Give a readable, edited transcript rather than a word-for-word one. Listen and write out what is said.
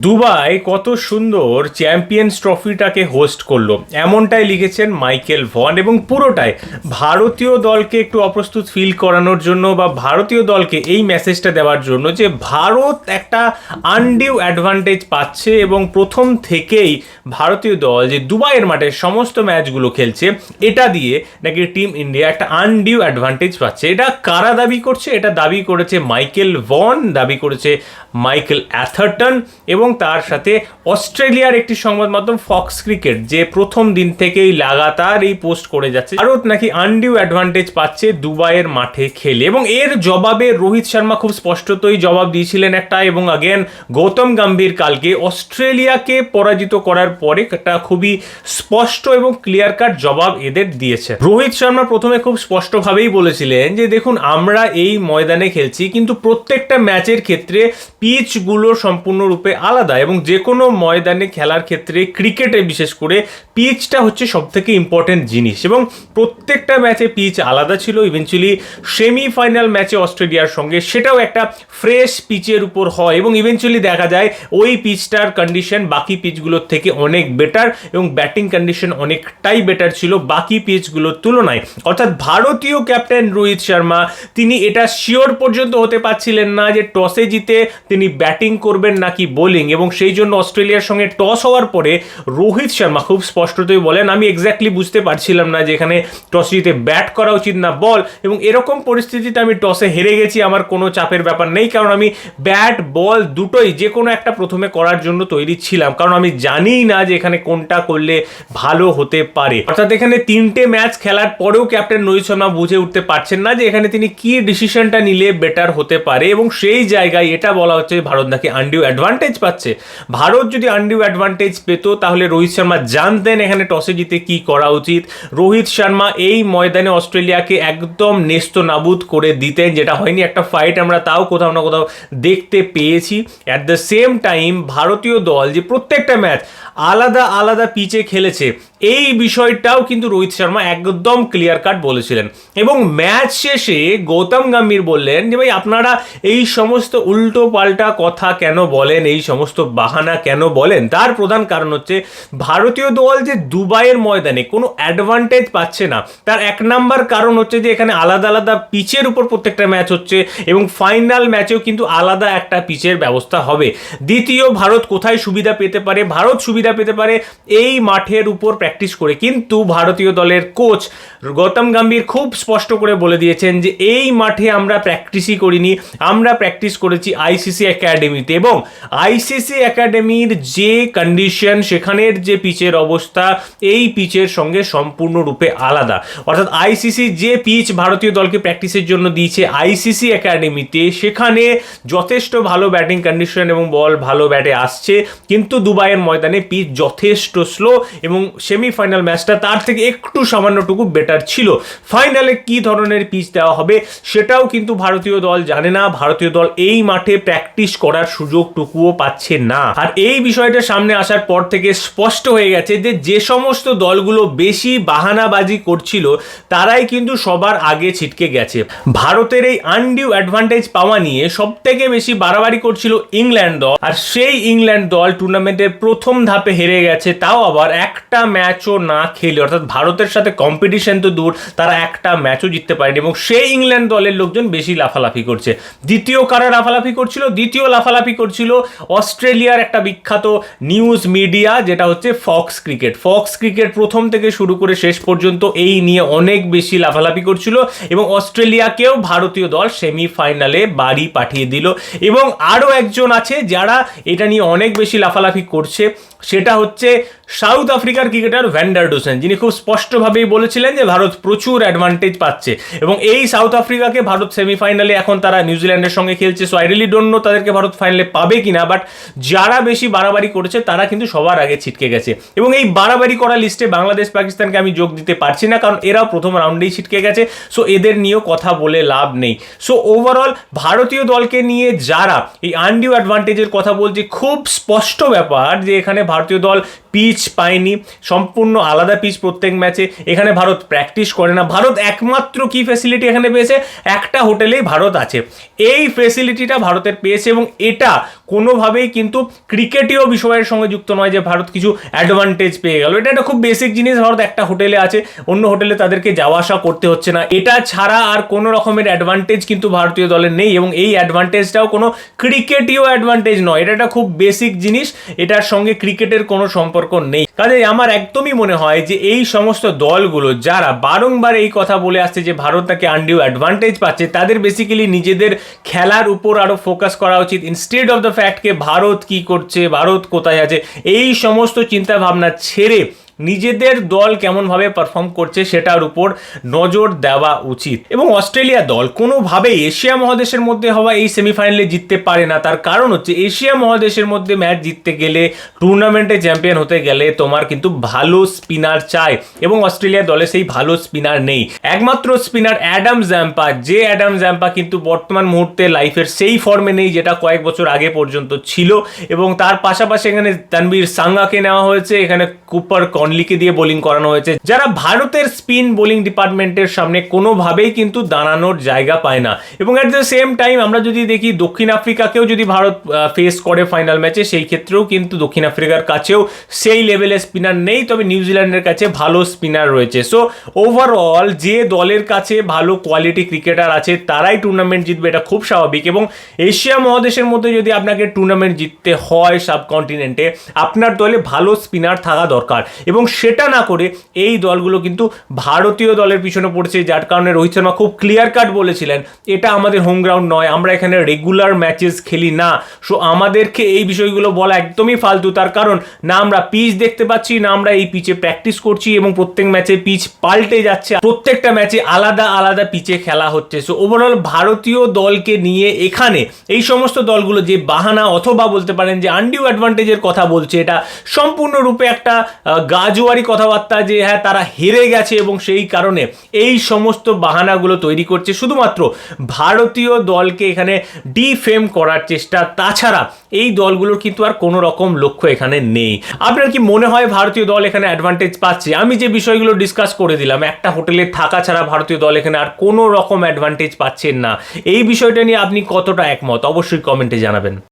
Dubai কত সুন্দর champions ট্রফিটাকে host করলো এমনটাই লিখেছেন মাইকেল ভন এবং পুরোটাই ভারতীয় দলকে একটু অপ্রস্তুত ফিল করানোর জন্য বা ভারতীয় দলকে এই মেসেজটা দেওয়ার জন্য যে ভারত একটা আনডিউ অ্যাডভান্টেজ পাচ্ছে এবং প্রথম থেকেই ভারতীয় দল যে দুবাইয়ের মাঠে সমস্ত ম্যাচগুলো খেলছে এটা দিয়ে নাকি টিম ইন্ডিয়া একটা আনডিউ অ্যাডভান্টেজ পাচ্ছে। এটা কারা দাবি করছে? এটা দাবি করেছে মাইকেল ভন, দাবি করেছে মাইকেল অ্যাথারটন এবং তার সাথে অস্ট্রেলিয়ার একটি সংবাদ মাধ্যম ফক্স ক্রিকেট, যে প্রথম দিন থেকেই লাগাতার এই পোস্ট করে যাচ্ছে ভারত নাকি আনডিউ অ্যাডভান্টেজ পাচ্ছে দুবাইয়ের মাঠে খেলে। এবং এর জবাবে রোহিত শর্মা খুব স্পষ্টতই জবাব দিয়েছিলেন একটা, এবং আগেন গৌতম গম্ভীর কালকে অস্ট্রেলিয়াকে পরাজিত করার পরে একটা খুবই স্পষ্ট এবং ক্লিয়ার কাট জবাব এদের দিয়েছে। রোহিত শর্মা প্রথমে খুব স্পষ্টভাবেই বলেছিলেন যে দেখুন, আমরা এই ময়দানে খেলছি কিন্তু প্রত্যেকটা ম্যাচের ক্ষেত্রে পিচগুলো সম্পূর্ণরূপে আলাদা এবং যে কোনো ময়দানে খেলার ক্ষেত্রে ক্রিকেটে বিশেষ করে পিচটা হচ্ছে সবথেকে ইম্পর্টেন্ট জিনিস এবং প্রত্যেকটা ম্যাচে পিচ আলাদা ছিল। ইভেনচুয়ালি সেমিফাইনাল ম্যাচে অস্ট্রেলিয়ার সঙ্গে সেটাও একটা ফ্রেশ পিচের উপর হয় এবং ইভেনচুয়ালি দেখা যায় ওই পিচটার কন্ডিশন বাকি পিচগুলোর থেকে অনেক বেটার এবং ব্যাটিং কন্ডিশন অনেকটাই বেটার ছিল বাকি পিচগুলোর তুলনায়। অর্থাৎ ভারতীয় ক্যাপ্টেন রোহিত শর্মা তিনি এটা শিওর পর্যন্ত হতে পারছিলেন না যে টসে জিতে তিনি ব্যাটিং করবেন নাকি বোলিং, এবং সেই জন্য অস্ট্রেলিয়ার সঙ্গে টস হওয়ার পরে রোহিত শর্মা খুব স্পষ্টতই বলেন আমি এক্স্যাক্টলি বুঝতে পারছিলাম না যে এখানে টস জিতে ব্যাট করা উচিত না বল, এবং এরকম পরিস্থিতিতে আমি টসে হেরে গেছি, আমার কোনো চাপের ব্যাপার নেই কারণ আমি ব্যাট বল দুটোই যে কোনো একটা প্রথমে করার জন্য তৈরি ছিলাম, কারণ আমি জানিই না যে এখানে কোনটা করলে ভালো হতে পারে। অর্থাৎ এখানে তিনটে ম্যাচ খেলার পরেও ক্যাপ্টেন রোহিত শর্মা বুঝে উঠতে পারছেন না যে এখানে তিনি কি ডিসিশনটা নিলে বেটার হতে পারে, এবং সেই জায়গায় এটা বলা হচ্ছে ভারত নাকি আনডিউ অ্যাডভান্টেজ পাচ্ছে। ভারত যদি আনডিউ অ্যাডভান্টেজ পেত তাহলে রোহিত শর্মা জানতেন এখানে টসে জিতে কি করা উচিত। রোহিত শর্মা এই ময়দানে অস্ট্রেলিয়াকে একদম নেস্ত নাবুদ করে দিতেন, যেটা হয়নি, একটা ফাইট আমরা তাও কোথাও না কোথাও দেখতে পেয়েছি। অ্যাট দ্য সেম টাইম ভারতীয় দল যে প্রত্যেকটা ম্যাচ আলাদা আলাদা পিচে খেলেছে এই বিষয়টাও কিন্তু রোহিত শর্মা একদম ক্লিয়ার কাট বলেছিলেন। এবং ম্যাচ শেষে গৌতম গম্ভীর বললেন যে ভাই আপনারা এই সমস্ত উল্টো পাল্টা কথা কেন বলেন, এই সমস্ত বাহানা কেন বলেন? তার প্রধান কারণ হচ্ছে ভারতীয় দল যে দুবাইয়ের ময়দানে কোনো অ্যাডভান্টেজ পাচ্ছে না, তার এক নাম্বার কারণ হচ্ছে যে এখানে আলাদা আলাদা পিচের উপর প্রত্যেকটা ম্যাচ হচ্ছে এবং ফাইনাল ম্যাচেও কিন্তু আলাদা একটা পিচের ব্যবস্থা হবে। দ্বিতীয়, ভারত কোথায় সুবিধা পেতে পারে? ভারত সুবিধা পেতে পারে এই মাঠের উপর প্র্যাকটিস করে, কিন্তু ভারতীয় দলের কোচ গৌতম গম্ভীর খুব স্পষ্ট করে বলে দিয়েছেন যে এই মাঠে আমরা প্র্যাকটিসই করিনি, আমরা প্র্যাকটিস করেছি আইসিসি একাডেমিতে, এবং আইসিসি একাডেমির যে কন্ডিশন সেখানের যে পিচের অবস্থা এই পিচের সঙ্গে সম্পূর্ণরূপে আলাদা। অর্থাৎ আইসিসি যে পিচ ভারতীয় দলকে প্র্যাকটিসের জন্য দিয়েছে আইসিসি একাডেমিতে, সেখানে যথেষ্ট ভালো ব্যাটিং কন্ডিশন এবং বল ভালো ব্যাটে আসছে, কিন্তু দুবাইয়ের ময়দানে পিচ যথেষ্ট স্লো এবং সেমিফাইনাল ম্যাচটা তার থেকে একটু সামান্যটুকু বেটার ছিল। ফাইনালে কি ধরনের পিচ দেওয়া হবে সেটাও কিন্তু ভারতীয় দল জানে না, ভারতীয় দল এই মাঠে প্র্যাকটিস করার সুযোগটুকুও পাচ্ছে না। আর এই বিষয়টা সামনে আসার পর থেকে স্পষ্ট হয়ে গেছে যে যে সমস্ত দলগুলো বেশি বাহানাবাজি করছিল তারাই কিন্তু সবার আগে ছিটকে গেছে। ভারতের এই আনডিউ অ্যাডভান্টেজ পাওয়া নিয়ে সব থেকে বেশি বাড়াবাড়ি করছিল ইংল্যান্ড দল, আর সেই ইংল্যান্ড দল টুর্নামেন্টের প্রথম ধাপে হেরে গেছে, তাও আবার একটা ম্যাচও না খেলে। অর্থাৎ ভারতের সাথে কম্পিটিশন তো দূর, তারা একটা ম্যাচও জিততে পারেনি এবং সেই ইংল্যান্ড দলের লোকজন বেশি লাফালাফি করছে। দ্বিতীয় কারা লাফালাফি করছিল? দ্বিতীয় লাফালাফি করছিল অস্ট্রেলিয়ার একটা বিখ্যাত নিউজ মিডিয়া, যেটা হচ্ছে ফক্স ক্রিকেট। ফক্স ক্রিকেট প্রথম থেকে শুরু করে শেষ পর্যন্ত এই নিয়ে অনেক বেশি লাফালাফি করছিল এবং অস্ট্রেলিয়াকেও ভারতীয় দল সেমিফাইনালে বাড়ি পাঠিয়ে দিল। এবং আরও একজন আছে যারা এটা নিয়ে অনেক বেশি লাফালাফি করছে, সেটা হচ্ছে সাউথ আফ্রিকার ক্রিকেটার ভ্যান ডার ডুসেন, যিনি খুব স্পষ্টভাবেই বলেছিলেন যে ভারত প্রচুর অ্যাডভান্টেজ পাচ্ছে এবং এই সাউথ আফ্রিকাকে ভারত সেমিফাইনালে, এখন তারা নিউজিল্যান্ডের সঙ্গে খেলছে, so I really don't know তাদেরকে ভারত ফাইনালে পাবে কিনা, বাট যারা বেশি বাড়াবাড়ি করেছে তারা কিন্তু সবার আগে ছিটকে গেছে। এবং এই বাড়াবাড়ি করা লিস্টে বাংলাদেশ পাকিস্তানকে আমি যোগ দিতে পারছি না, কারণ এরাও প্রথম রাউন্ডেই ছিটকে গেছে, সো এদের নিয়েও কথা বলে লাভ নেই। সো ওভারঅল ভারতীয় দলকে নিয়ে যারা এই আনডিউ অ্যাডভান্টেজের কথা বলছে, খুব স্পষ্ট ব্যাপার যে এখানে ভারতীয় দল পিচ পায়নি, সম্পূর্ণ আলাদা পিচ প্রত্যেক ম্যাচে, এখানে ভারত প্র্যাকটিস করে না। ভারত একমাত্র কি ফ্যাসিলিটি এখানে পেয়েছে? একটা হোটেলেই ভারত আছে, এই ফ্যাসিলিটিটা ভারতের পেয়েছে এবং এটা কোনোভাবেই কিন্তু ক্রিকেটীয় বিষয়ের সঙ্গে যুক্ত নয় যে ভারত কিছু অ্যাডভান্টেজ পেয়ে গেল। এটা একটা খুব বেসিক জিনিস। ভারত একটা হোটেলে আছে, অন্য হোটেলে তাদেরকে যাওয়া আসা করতে হচ্ছে না, এটা ছাড়া আর কোনো রকমের অ্যাডভান্টেজ কিন্তু ভারতীয় দলের নেই। এবং এই অ্যাডভান্টেজটাও কোনো ক্রিকেটীয় অ্যাডভান্টেজ নয়, এটা একটা খুব বেসিক জিনিস, এটার সঙ্গে ক্রিকেটের কোনো সম্পর্ক নেই। কাজেই আমার একদমই মনে হয় যে এই সমস্ত দলগুলো যারা বারংবার এই কথা বলে আসছে যে ভারত তাকে আনডিউ অ্যাডভান্টেজ পাচ্ছে, তাদের বেসিক্যালি নিজেদের খেলার উপর আরো ফোকাস করা উচিত, ইনস্টেড অফ দ্য ফ্যাক্ট কে ভারত কি করছে, ভারত কোথায় আছে, এই সমস্ত চিন্তা ভাবনা ছেড়ে নিজেদের দল কেমনভাবে পারফর্ম করছে সেটার উপর নজর দেওয়া উচিত। এবং অস্ট্রেলিয়া দল কোনোভাবেই এশিয়া মহাদেশের মধ্যে হওয়া এই সেমিফাইনালে জিততে পারে না। তার কারণ হচ্ছে এশিয়া মহাদেশের মধ্যে ম্যাচ জিততে গেলে, টুর্নামেন্টে চ্যাম্পিয়ন হতে গেলে তোমার কিন্তু ভালো স্পিনার চাই, এবং অস্ট্রেলিয়া দলে সেই ভালো স্পিনার নেই। একমাত্র স্পিনার অ্যাডাম জ্যাম্পা, যে অ্যাডাম জ্যাম্পা কিন্তু বর্তমান মুহূর্তে লাইফের সেই ফর্মে নেই যেটা কয়েক বছর আগে পর্যন্ত ছিল। এবং তার পাশাপাশি এখানে তানবীর সাঙ্গাকে নেওয়া হয়েছে, এখানে কুপার কনলিকে দিয়ে বোলিং করানো হয়েছে, যারা ভারতের স্পিন বোলিং ডিপার্টমেন্টের সামনে কোনোভাবেই কিন্তু দাঁড়ানোর জায়গা পায় না। এবং অ্যাট দ্য সেম টাইম আমরা যদি দেখি দক্ষিণ আফ্রিকাকেও যদি ভারত ফেস করে ফাইনাল ম্যাচে, সেই ক্ষেত্রেও কিন্তু দক্ষিণ আফ্রিকার কাছেও সেই লেভেলের স্পিনার নেই, তবে নিউজিল্যান্ডের কাছে ভালো স্পিনার রয়েছে। সো ওভারঅল যে দলের কাছে ভালো কোয়ালিটি ক্রিকেটার আছে তারাই টুর্নামেন্ট জিতবে, এটা খুব স্বাভাবিক। এবং এশিয়া মহাদেশের মধ্যে যদি আপনাকে টুর্নামেন্ট জিততে হয় সাবকন্টিনেন্টে, আপনার দলে ভালো স্পিনার থাকা দরকার। এবং সেটা না করে এই দলগুলো কিন্তু ভারতীয় দলের পিছনে পড়ছে, যার কারণে রোহিত শর্মা খুব ক্লিয়ার কাট বলেছিলেন এটা আমাদের হোম গ্রাউন্ড নয়, আমরা এখানে রেগুলার ম্যাচেস খেলি না। সো আমাদেরকে এই বিষয়গুলো বলা একদমই ফালতু। তার কারণ না আমরা পিচ দেখতে পাচ্ছি, না আমরা এই পিচে প্র্যাকটিস করছি, এবং প্রত্যেক ম্যাচে পিচ পাল্টে যাচ্ছে, প্রত্যেকটা ম্যাচে আলাদা আলাদা পিচে খেলা হচ্ছে। সো ওভারঅল ভারতীয় দলকে নিয়ে এখানে এই সমস্ত দলগুলো যে বাহানা অথবা বলতে পারেন যে আনডিউ অ্যাডভান্টেজের কথা বলছে, এটা সম্পূর্ণরূপে একটা গাজোয়ারি কথাবার্তা যে হ্যাঁ তারা হেরে গেছে এবং সেই কারণে এই সমস্ত বাহানাগুলো তৈরি করছে শুধুমাত্র ভারতীয় দলকে এখানে ডিফেম করার চেষ্টা। তাছাড়া এই দলগুলোর কিন্তু আর কোনো রকম লক্ষ্য এখানে নেই। আপনার কি মনে হয় ভারতীয় দল এখানে অ্যাডভান্টেজ পাচ্ছে? আমি যে বিষয়গুলো ডিসকাস করে দিলাম, একটা হোটেলে থাকা ছাড়া ভারতীয় দল এখানে আর কোনো রকম অ্যাডভান্টেজ পাচ্ছেন না, এই বিষয়টা নিয়ে আপনি কতটা একমত অবশ্যই কমেন্টে জানাবেন।